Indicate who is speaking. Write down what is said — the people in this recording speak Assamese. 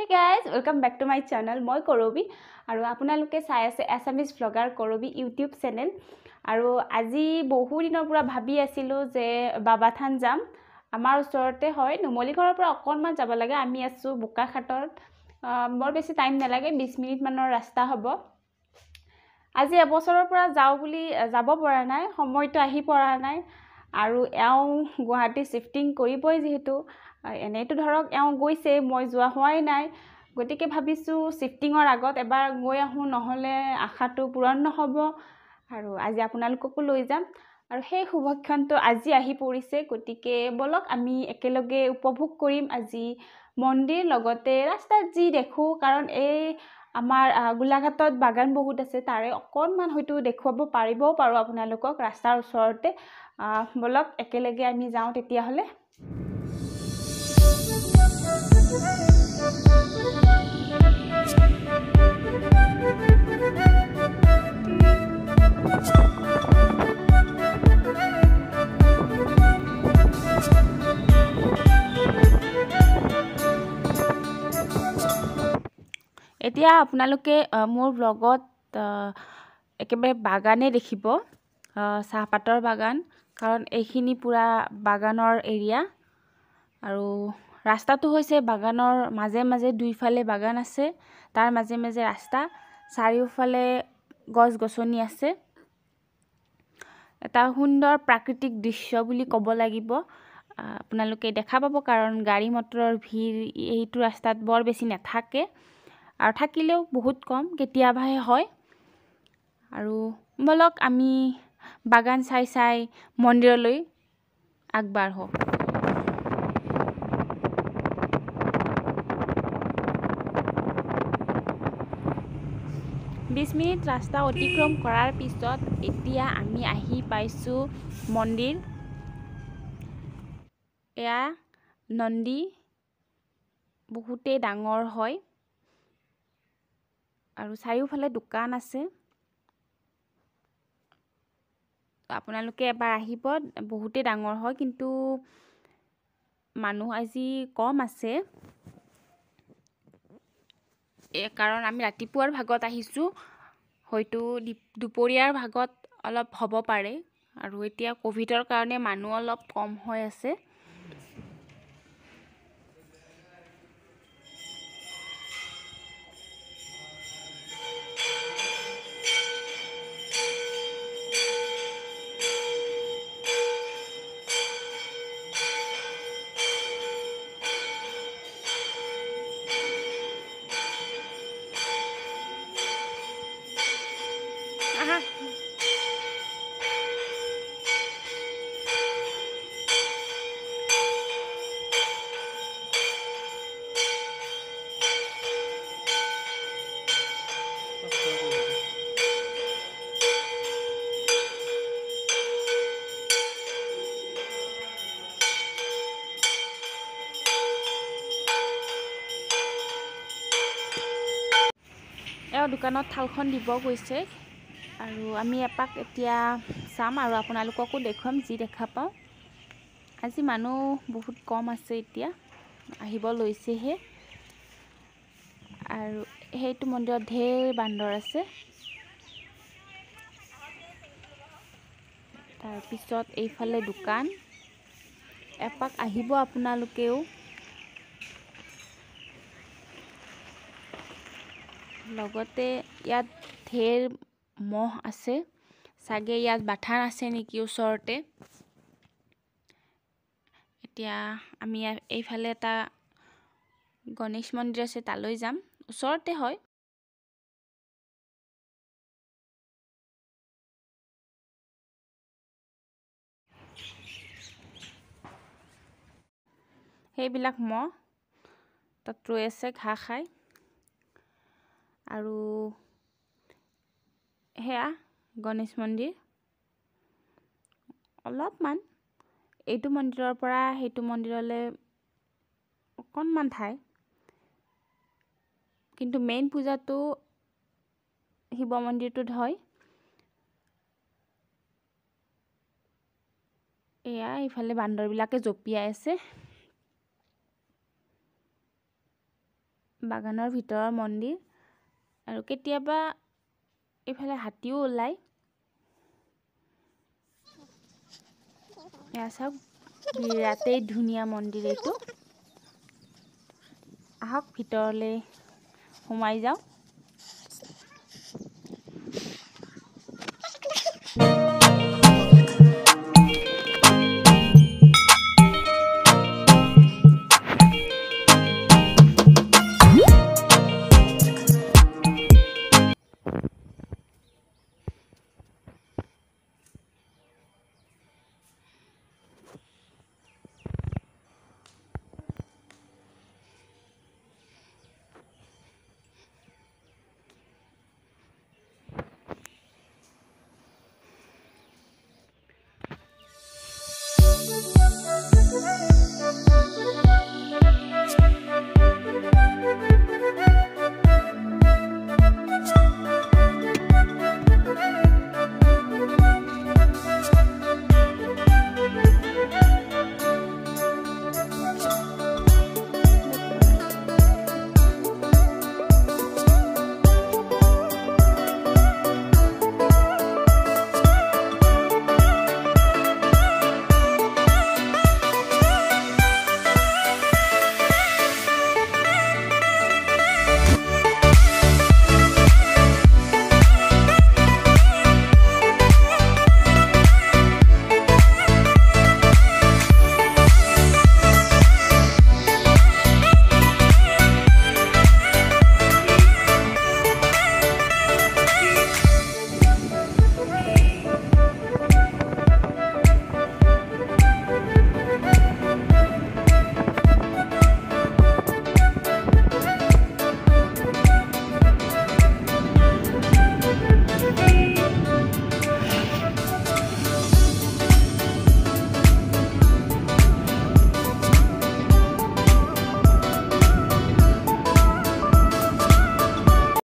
Speaker 1: Hey guys, welcome back to my channel. মই কৰবি আৰু আপোনালোকে চাই আছে এছামিজ ব্লগাৰ কৰবি ইউটিউব চেনেল আৰু আজি বহু দিনৰ পৰা ভাবি আছিলো যে বাবাথান যাম আমাৰ ওচৰতে হয় নুমলীঘৰৰ পৰা অকনমান যাব লাগে আমি আছো বুকাখাটত বৰ বেছি টাইম নালাগে 20 মিনিট মানৰ ৰাস্তা হ'ব আজি এবছৰৰ পৰা যাও বুলি যাব পৰা নাই সময়টো আহি পৰা নাই আৰু এও গুৱাহাটী শিফটিং কৰিবই যেহেতু এনেটো ধৰক এও গৈছে মই যোৱা হোৱাই নাই গতিকে ভাবিছো শিফটিংৰ আগত এবাৰ গৈ আহো নহলে আশাটো পূৰণ নহব আৰু আজি আপোনালোককো লৈ যাম আৰু সেই শুভক্ষণটো আজি আহি পৰিছে গতিকে বলক আমি একেলগে উপভোগ কৰিম আজি মন্দিৰ লগতে ৰাস্তাত যি দেখো কাৰণ এই আমাৰ গোলাঘাটত বাগান বহুত আছে তাৰে অকনমান হয়তো দেখুৱাব পাৰিবও পাৰো আপোনালোকক ৰাস্তাৰ ওচৰতে বলক একেলগে আমি যাওঁ তেতিয়া হলে এতিয়া আপোনালোকে মোৰ ব্লগত একেবাৰে বাগানে দেখিব চাহপাতৰ বাগান কাৰণ এইখিনি পুৰা বাগানৰ এৰিয়া আৰু ৰাস্তাটো হৈছে বাগানৰ মাজে মাজে দুইফালে বাগান আছে তাৰ মাজে মাজে ৰাস্তা চাৰিওফালে গছ গছনি আছে এটা সুন্দৰ প্ৰাকৃতিক দৃশ্য বুলি ক'ব লাগিব আপোনালোকে দেখা পাব কাৰণ গাড়ী মটৰৰ ভিৰ এইটো ৰাস্তাত বৰ বেছি নাথাকে আৰু থাকিলেও বহুত কম কেতিয়াবাহে হয় আৰু বলক আমি বাগান চাই চাই মন্দিৰলৈ আগবাঢ়ো 20 মিনিট ৰাস্তা অতিক্ৰম কৰাৰ পিছত এতিয়া আমি আহি পাইছো মন্দিৰ এয়া নন্দী বহুতে ডাঙৰ হয় আৰু চাৰিওফালে দোকান আছে আপোনালোকে এবাৰ আহিব বহুতে ডাঙৰ হয় কিন্তু মানুহ আজি কম আছে কাৰণ আমি ৰাতিপুৱাৰ ভাগত আহিছো হয়তো দুপৰীয়াৰ ভাগত অলপ হ'ব পাৰে আৰু এতিয়া কোভিডৰ কাৰণে মানুহ অলপ কম হৈ আছে এও দোকানত থালখন দিব গৈছে আৰু আমি এপাক এতিয়া চাম আৰু আপোনালোককো দেখুৱাম যি দেখা পাওঁ আজি মানুহ বহুত কম আছে এতিয়া আহিব লৈছেহে আৰু সেইটো মন্দিৰত ঢেৰ বান্দৰ আছে তাৰ পিছত এইফালে দোকান এপাক আহিব আপোনালোকেও লগতে ইয়াত ঢেৰ মহ আছে সাগে ইয়াত বাথান আছে নেকি ওচৰতে এতিয়া আমি এইফালে এটা গণেশ মন্দিৰ আছে তালৈ যাম ওচৰতে হয় সেইবিলাক মহ তাত ৰৈ আছে ঘাঁহ খাই আৰু হেয়া গণেশ মন্দিৰ অলপমান এইটো মন্দিৰৰ পৰা সেইটো মন্দিৰলৈ অকনমান ঠাই কিন্তু মেইন পূজাটো শিৱ মন্দিৰটোত হয় এয়া ইফালে বান্দৰবিলাকে জপিয়াই আছে বাগানৰ ভিতৰৰ মন্দিৰ আৰু কেতিয়াবা এইফালে হাতীও ওলায়। এয়া চাওক বিৰাটেই ধুনীয়া মন্দিৰ এইটো। আহক ভিতৰলৈ সোমাই যাওঁ।